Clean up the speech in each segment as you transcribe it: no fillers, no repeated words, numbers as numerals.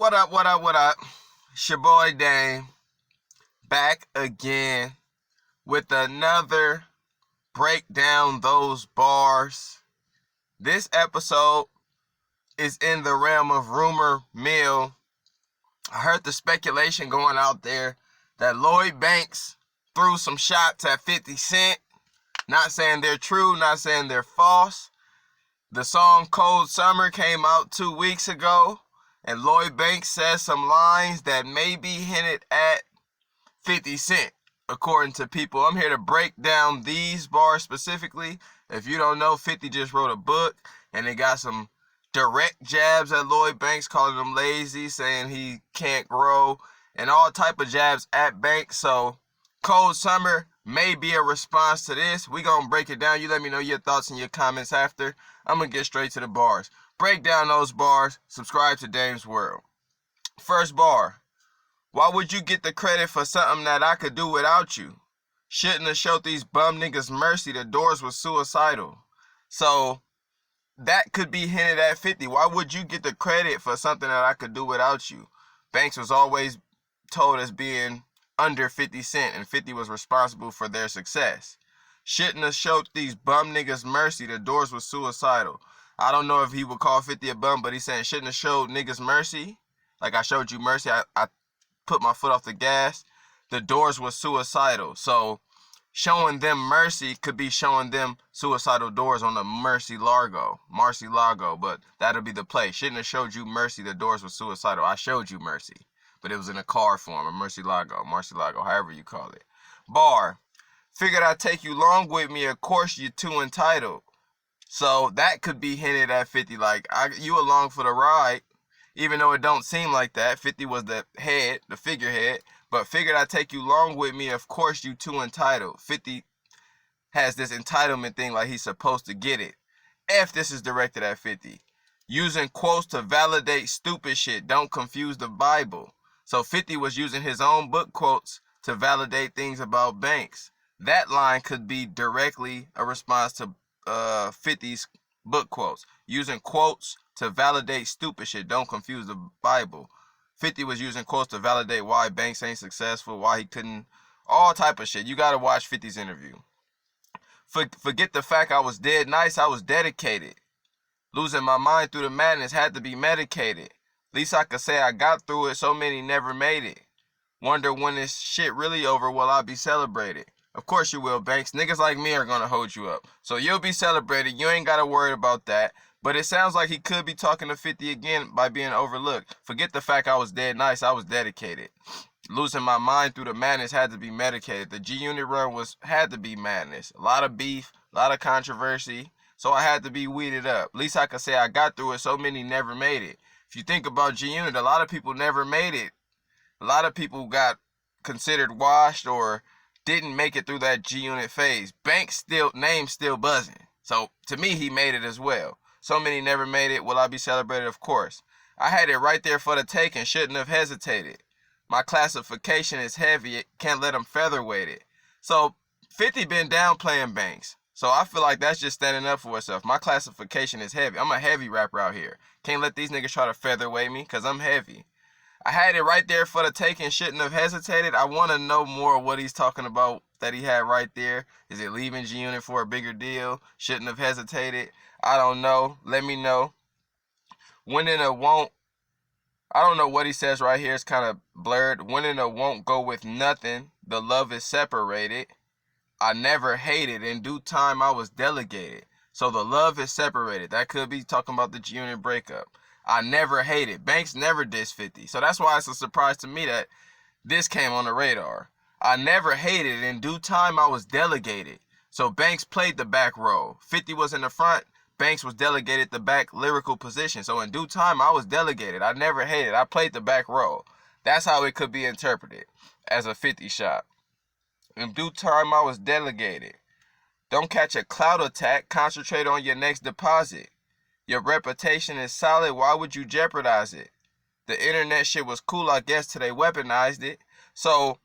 What up, what up, what up? It's your boy Dame, back again with another break down those bars. This episode is in the realm of rumor mill. I heard the speculation going out there that Lloyd Banks threw some shots at 50 Cent. Not saying they're true, not saying they're false. The song Cold Summer came out 2 weeks ago, and Lloyd Banks says some lines that may be hinted at 50 Cent, according to people. I'm here to break down these bars specifically. If you don't know, 50 just wrote a book, and they got some direct jabs at Lloyd Banks, calling him lazy, saying he can't grow, and all type of jabs at Banks. So Cold Summer may be a response to this. We gonna break it down. You let me know your thoughts in your comments after. I'm gonna get straight to the bars. Break down those bars. Subscribe to Dame's World. First bar. Why would you get the credit for something that I could do without you? Shouldn't have showed these bum niggas mercy. The doors was suicidal. So that could be hinted at 50. Why would you get the credit for something that I could do without you? Banks was always told as being under 50 Cent, and 50 was responsible for their success. Shouldn't have showed these bum niggas mercy. The doors was suicidal. I don't know if he would call 50 a bum, but he's saying shouldn't have showed niggas mercy. Like I showed you mercy. I put my foot off the gas. The doors was suicidal. So showing them mercy could be showing them suicidal doors on the Marcy Lago, but that'll be the play. Shouldn't have showed you mercy. The doors was suicidal. I showed you mercy, but it was in a car form, a Marcy Lago, however you call it. Bar. Figured I'd take you along with me. Of course, you're too entitled. So that could be hinted at 50, like, you along for the ride, even though it don't seem like that. 50 was the head, the figurehead, but figured I'd take you along with me. Of course, you too entitled. 50 has this entitlement thing like he's supposed to get it. F, this is directed at 50. Using quotes to validate stupid shit. Don't confuse the Bible. So 50 was using his own book quotes to validate things about Banks. That line could be directly a response to 50's book quotes. Using quotes to validate stupid shit. Don't confuse the Bible. 50 was using quotes to validate why Banks ain't successful, why he couldn't, all type of shit. You gotta watch 50's interview. Forget the fact I was dead nice, I was dedicated. Losing my mind through the madness, had to be medicated. Least I could say I got through it, so many never made it. Wonder when this shit really over, will I be celebrated? Of course you will, Banks. Niggas like me are gonna hold you up. So you'll be celebrated. You ain't gotta worry about that. But it sounds like he could be talking to 50 again by being overlooked. Forget the fact I was dead nice, I was dedicated. Losing my mind through the madness, had to be medicated. The G-Unit run had to be madness. A lot of beef, a lot of controversy. So I had to be weeded up. Least I could say I got through it, so many never made it. If you think about G-Unit, a lot of people never made it. A lot of people got considered washed or didn't make it through that G-Unit phase. Banks name still buzzing. So to me, he made it as well. So many never made it. Will I be celebrated? Of course. I had it right there for the taking. Shouldn't have hesitated. My classification is heavy. Can't let them featherweight it. So 50 been downplaying Banks. So I feel like that's just standing up for itself. My classification is heavy. I'm a heavy rapper out here. Can't let these niggas try to featherweight me because I'm heavy. I had it right there for the taking. Shouldn't have hesitated. I want to know more of what he's talking about that he had right there. Is it leaving G-Unit for a bigger deal? Shouldn't have hesitated. I don't know. Let me know. When in a won't. I don't know what he says right here. It's kind of blurred. When in a won't go with nothing. The love is separated. I never hated. In due time, I was delegated. So the love is separated. That could be talking about the G-Unit breakup. I never hated. Banks never dissed 50. So that's why it's a surprise to me that this came on the radar. I never hated. In due time, I was delegated. So Banks played the back role. 50 was in the front. Banks was delegated the back lyrical position. So in due time, I was delegated. I never hated. I played the back role. That's how it could be interpreted as a 50 shot. In due time, I was delegated. Don't catch a cloud attack. Concentrate on your next deposit. Your reputation is solid. Why would you jeopardize it? The internet shit was cool, I guess, till they weaponized it. So,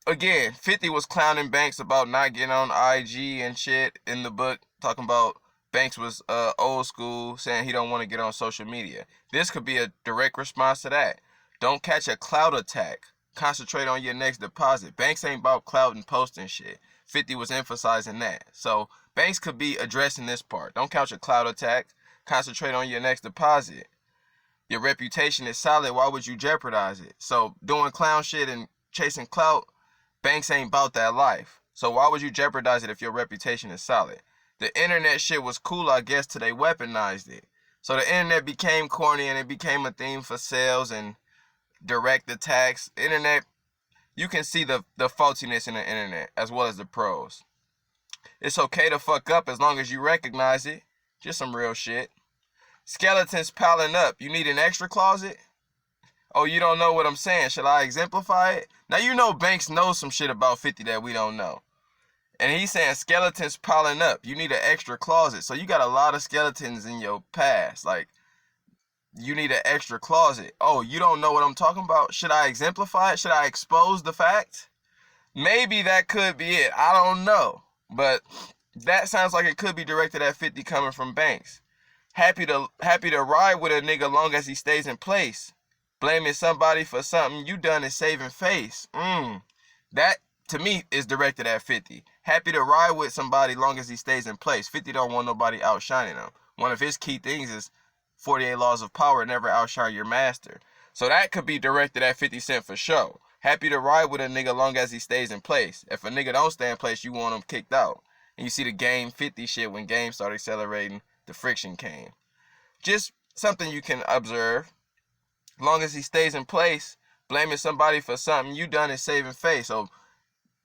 again, 50 was clowning Banks about not getting on IG and shit in the book, talking about Banks was old school, saying he don't want to get on social media. This could be a direct response to that. Don't catch a clout attack. Concentrate on your next deposit. Banks ain't about clout and posting shit. 50 was emphasizing that. So Banks could be addressing this part. Don't catch a clout attack. Concentrate on your next deposit. Your reputation is solid. Why would you jeopardize it? So doing clown shit and chasing clout, Banks ain't about that life. So why would you jeopardize it if your reputation is solid? The internet shit was cool, I guess, till they weaponized it. So the internet became corny and it became a theme for sales and direct attacks. Internet, you can see the faultiness in the internet as well as the pros. It's okay to fuck up as long as you recognize it. Just some real shit. Skeletons piling up. You need an extra closet? Oh, you don't know what I'm saying. Should I exemplify it? Now you know Banks knows some shit about 50 that we don't know. And he's saying skeletons piling up. You need an extra closet. So you got a lot of skeletons in your past. Like, you need an extra closet. Oh, you don't know what I'm talking about? Should I exemplify it? Should I expose the fact? Maybe that could be it. I don't know. But that sounds like it could be directed at 50 coming from Banks. Happy to ride with a nigga long as he stays in place. Blaming somebody for something you done is saving face. That, to me, is directed at 50. Happy to ride with somebody long as he stays in place. 50 don't want nobody outshining him. One of his key things is 48 laws of power, never outshine your master. So that could be directed at 50 Cent for sure. Happy to ride with a nigga long as he stays in place. If a nigga don't stay in place, you want him kicked out. And you see the Game 50 shit when Game started accelerating, the friction came. Just something you can observe. Long as he stays in place, blaming somebody for something you done is saving face. So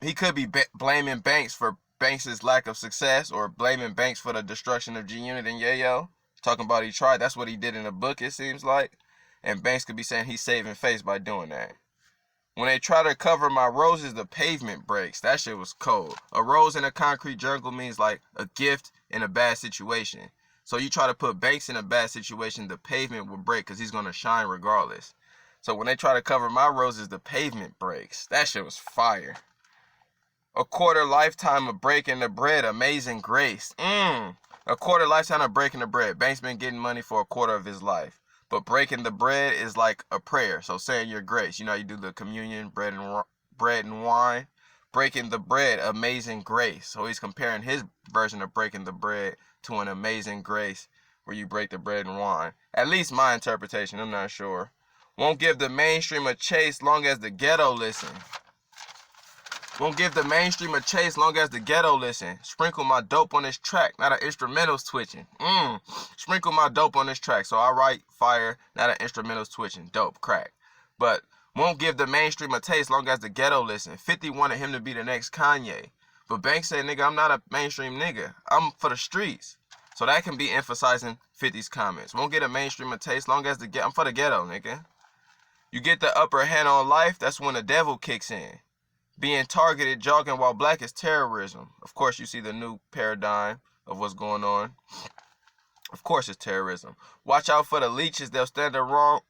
he could be blaming Banks for Banks' lack of success, or blaming Banks for the destruction of G-Unit and Yayo. Talking about he tried. That's what he did in the book, it seems like. And Banks could be saying he's saving face by doing that. When they try to cover my roses, the pavement breaks. That shit was cold. A rose in a concrete jungle means like a gift in a bad situation. So you try to put Banks in a bad situation, the pavement will break because he's going to shine regardless. So when they try to cover my roses, the pavement breaks. That shit was fire. A quarter lifetime of breaking the bread, amazing grace. A quarter lifetime of breaking the bread. Banks been getting money for a quarter of his life. But breaking the bread is like a prayer. So saying your grace. You know, you do the communion, bread and wine. Breaking the bread, amazing grace. So he's comparing his version of breaking the bread to an amazing grace where you break the bread and wine. At least my interpretation, I'm not sure. Won't give the mainstream a chase long as the ghetto listen. Won't give the mainstream a chase long as the ghetto listen. Sprinkle my dope on this track, now the instrumental's twitching. Sprinkle my dope on this track. So I write fire, now the instrumental's twitching. Dope, crack. But won't give the mainstream a taste long as the ghetto listen. 50 wanted him to be the next Kanye. But Banks said, nigga, I'm not a mainstream nigga. I'm for the streets. So that can be emphasizing 50's comments. Won't get a mainstream a taste long as I'm for the ghetto, nigga. You get the upper hand on life, that's when the devil kicks in. Being targeted, jogging while black is terrorism. Of course, you see the new paradigm of what's going on. Of course, it's terrorism. Watch out for the leeches. They'll stand around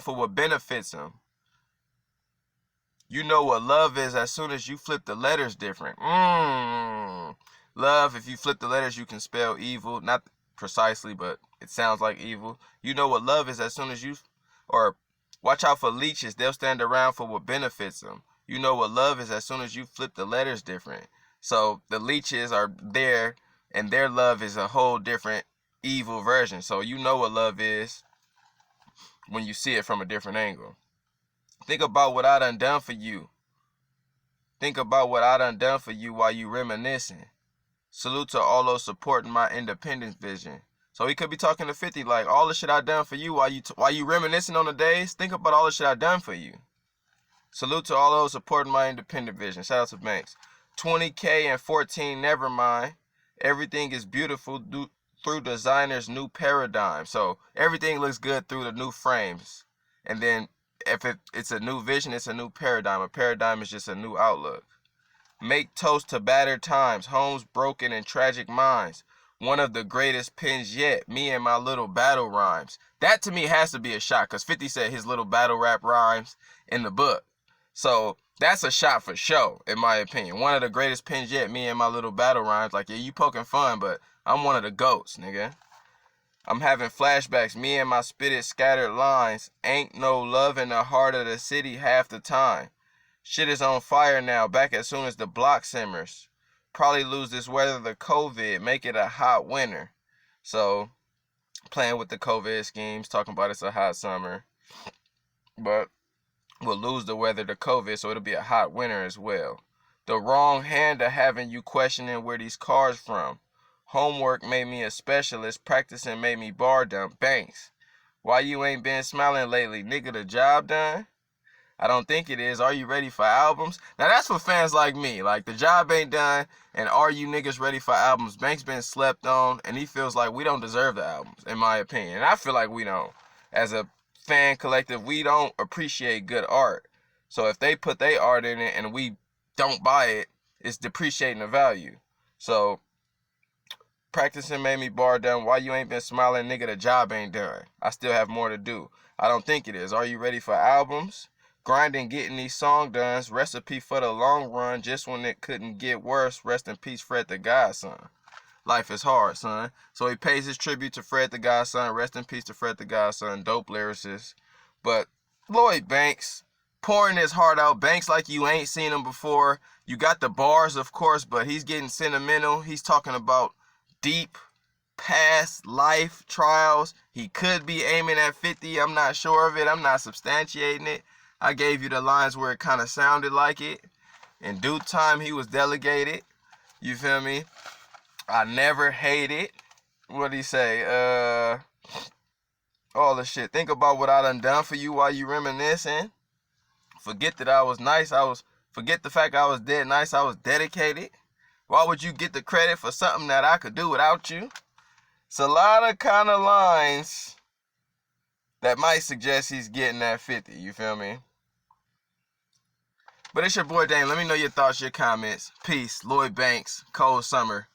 for what benefits them. You know what love is as soon as you flip the letters different. Love, if you flip the letters, you can spell evil. Not precisely, but it sounds like evil. You know what love is as soon as you... Or watch out for leeches. They'll stand around for what benefits them. You know what love is as soon as you flip the letters different. So the leeches are there, and their love is a whole different evil version. So you know what love is when you see it from a different angle. Think about what I done for you. Think about what I done for you while you reminiscing. Salute to all those supporting my independence vision. So he could be talking to 50 like, all the shit I done for you while you reminiscing on the days. Think about all the shit I done for you. Salute to all those supporting my independent vision. Shout out to Banks. 20K and 14, never mind. Everything is beautiful through designer's new paradigm. So everything looks good through the new frames. And then if it's a new vision, it's a new paradigm. A paradigm is just a new outlook. Make toast to battered times, homes broken and tragic minds. One of the greatest pins yet, me and my little battle rhymes. That to me has to be a shot, because 50 said his little battle rap rhymes in the book. So that's a shot for sure, in my opinion. One of the greatest pins yet, me and my little battle rhymes. Like, yeah, you poking fun, but I'm one of the GOATs, nigga. I'm having flashbacks. Me and my spitted scattered lines. Ain't no love in the heart of the city half the time. Shit is on fire now, back as soon as the block simmers. Probably lose this weather to COVID, make it a hot winter. So, playing with the COVID schemes, talking about it's a hot summer. But we'll lose the weather to COVID, so it'll be a hot winter as well. The wrong hand of having you questioning where these cars from. Homework made me a specialist, practicing made me bar dump. Banks. Why you ain't been smiling lately? Nigga, the job done? I don't think it is. Are you ready for albums? Now that's for fans like me. Like, the job ain't done, and are you niggas ready for albums? Banks been slept on, and he feels like we don't deserve the albums, in my opinion. And I feel like we don't. As a fan collective, we don't appreciate good art. So if they put their art in it and we don't buy it, it's depreciating the value. So, practicing made me bar done. Why you ain't been smiling? Nigga, the job ain't done. I still have more to do. I don't think it is. Are you ready for albums? Grinding, getting these song done. Recipe for the long run. Just when it couldn't get worse. Rest in peace, Fred the Godson. Life is hard, son. So he pays his tribute to Fred the Godson. Rest in peace to Fred the Godson. Dope lyricist. But Lloyd Banks, pouring his heart out. Banks like you ain't seen him before. You got the bars, of course, but he's getting sentimental. He's talking about deep past life trials. He could be aiming at 50. I'm not sure of it. I'm not substantiating it. I gave you the lines where it kind of sounded like it. In due time, he was delegated. You feel me? I never hated. What'd he say? All the shit. Think about what I done for you while you reminiscing. Forget that I was nice. Forget the fact I was dead nice. I was dedicated. Why would you get the credit for something that I could do without you? It's a lot of kind of lines that might suggest he's getting that 50. You feel me? But it's your boy Dame. Let me know your thoughts, your comments. Peace. Lloyd Banks. Cold Summer.